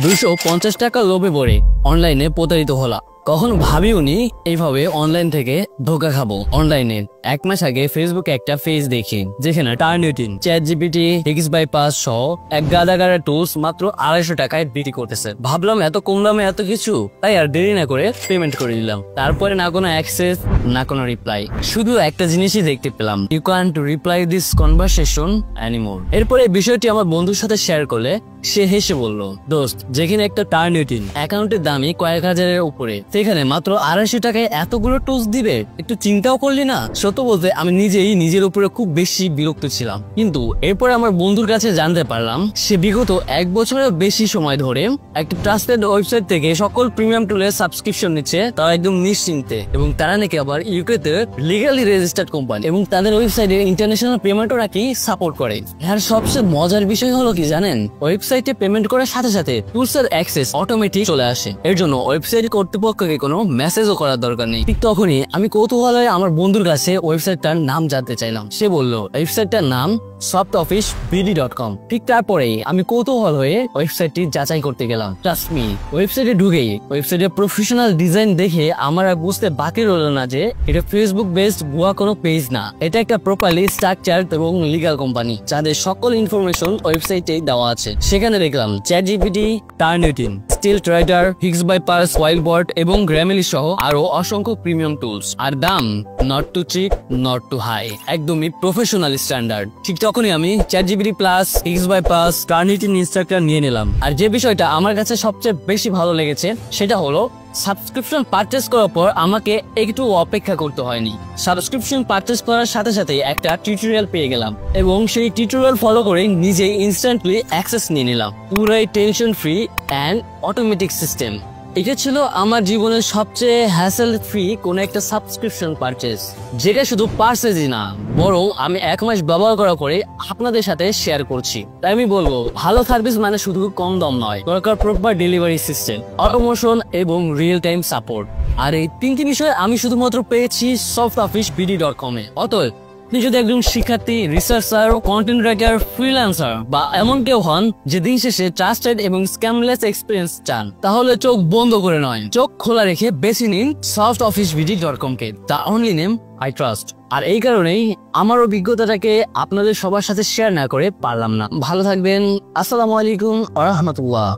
250 টাকা লোভে পড়ে অনলাইনে প্রতারিত হলা। কখনো ভাবিওনি এইভাবে অনলাইন থেকে ধোকা খাবো। অনলাইনে 1 মাস আগে ফেসবুকে একটা পেজ দেখি যেখানে টার্নিটিন, চ্যাটজিপিটি, এক্সবাইপাস সহ এক গাদাগাড়া টুলস মাত্র 250 টাকায় বিক্রি করতেছে। ভাবলাম এত কম দামে এত কিছু, তাই আর দেরি না করে পেমেন্ট করে দিলাম। তারপরে না কোনো অ্যাক্সেস, না কোনো রিপ্লাই, শুধু একটা জিনিসই দেখতে পেলাম, you can't reply this conversation anymore. এরপরে বিষয়টি আমার বন্ধুর সাথে শেয়ার করলে সে হেসে বলল, দোস্ত, যেখানে একটা টার্নিটিন অ্যাকাউন্টের দামই কয়েক হাজারের উপরে, সেখানে মাত্র 250 টাকায় এতগুলো টুলস দিবে? একটু চিন্তাও করলি না? সত্য বলতে আমি নিজেই নিজের উপরে খুব বেশি বিরক্ত ছিলাম। কিন্তু এরপরে আমার বন্ধুর কাছে জানতে পারলাম সে বিগত 1 বছরের বেশি সময় ধরে একটা ট্রাস্টেড ওয়েবসাইট থেকে সকল প্রিমিয়াম টুলের সাবস্ক্রিপশন নিচ্ছে, তারা একদম নিশ্চিন্তে। এবং তারা নাকি আবার ইউকেতে লিগালি রেজিস্টার্ড কোম্পানি এবং তাদের ওয়েবসাইটে ইন্টারন্যাশনাল পেমেন্টও নাকি সাপোর্ট করে। আর সবচেয়ে মজার বিষয় হলো কি জানেন, ওয়েবসাইটে পেমেন্ট করার সাথে সাথে টুলসের অ্যাক্সেস অটোমেটিক চলে আসে। এর জন্য ওয়েবসাইট কর্তৃপক্ষকে কোনো মেসেজও করার দরকার নেই। ঠিক তখনই আমি কৌতূহলে আমার বন্ধুর কাছে ওয়েবসাইটটার নাম জানতে চাইলাম। সে বলল ওয়েবসাইটটার নাম softofficebd.com। ঠিক তারপরেই আমি কৌতূহল হয়ে ওয়েবসাইটটি যাচাই করতে গেলাম। ট্রাস্ট মি, ওয়েবসাইটে ঢুকেই ওয়েবসাইটের প্রফেশনাল ডিজাইন দেখে আমার আর বুঝতে বাকি রইল না যে এটা ফেসবুক বেসড ভুয়া কোনো পেজ না। এটা একটা প্রপারলি স্ট্রাকচার্ড এবং লিগাল কোম্পানি যাদের সকল ইনফরমেশন ওয়েবসাইটে দেওয়া আছে। সেখানে দেখলাম চ্যাটজিপিটি, টার্নিটিন, স্টিল ট্রাইডার, এক্সবাইপাস, ওয়াইল্ডবট এবং গ্রামেলি সহ আরো অসংখ্য প্রিমিয়াম টুলস। আর দাম not too cheap, not too high, একদমই প্রফেশনাল স্ট্যান্ডার্ড। ঠিক তখনই আমি চ্যাটজিপিটি প্লাস, এক্সবাইপাস, টার্নিটিন ইনস্ট্রাক্টর নিয়ে নিলাম। আর যে বিষয়টা আমার কাছে সবচেয়ে বেশি ভালো লেগেছে সেটা হলো সাবস্ক্রিপশন পারচেজ করার পর আমাকে একটু অপেক্ষা করতে হয়নি। সাবস্ক্রিপশন পারচেজ করার সাথে সাথে একটা টিউটোরিয়াল পেয়ে গেলাম এবং সেই টিউটোরিয়াল ফলো করে নিজেই ইনস্ট্যান্টলি অ্যাক্সেস নিয়ে নিলাম। পুরাই tension free and automatic system. এটা ছিল আমার জীবনের সবচেয়ে হ্যাসেল ফ্রি কোনো একটা সাবস্ক্রিপশন পারচেজ, যেটা শুধু পারচেজই না, বরং আমি 1 মাস ব্যবহার করার পরে আপনাদের সাথে শেয়ার করছি। তাই আমি বলবো, ভালো সার্ভিস মানে শুধু কম দাম নয়, দরকার প্রপার ডেলিভারি সিস্টেম, অটোমেশন এবং রিয়েল টাইম সাপোর্ট। আর এই 3টি বিষয় আমি শুধুমাত্র পেয়েছি softofficebd.com এ। অতএব আপনি যদি একজন শিক্ষার্থী, রিসার্চার, কন্টেন্ট রাইটার, ফ্রিল্যান্সার বা এমন কেউ হন যে দিন শেষে ট্রাস্টেড এবং স্ক্যামলেস এক্সপিরিয়েন্স চান, তাহলে চোখ বন্ধ করে নয়, চোখ খোলা রেখে বেছে নিন softofficebd.com কে, the only name I trust. আর এই কারণেই আমার অভিজ্ঞতাটাকে আপনাদের সবার সাথে শেয়ার না করে পারলাম না। ভালো থাকবেন। আসসালামু আলাইকুম ওয়া রাহমাতুল্লাহ।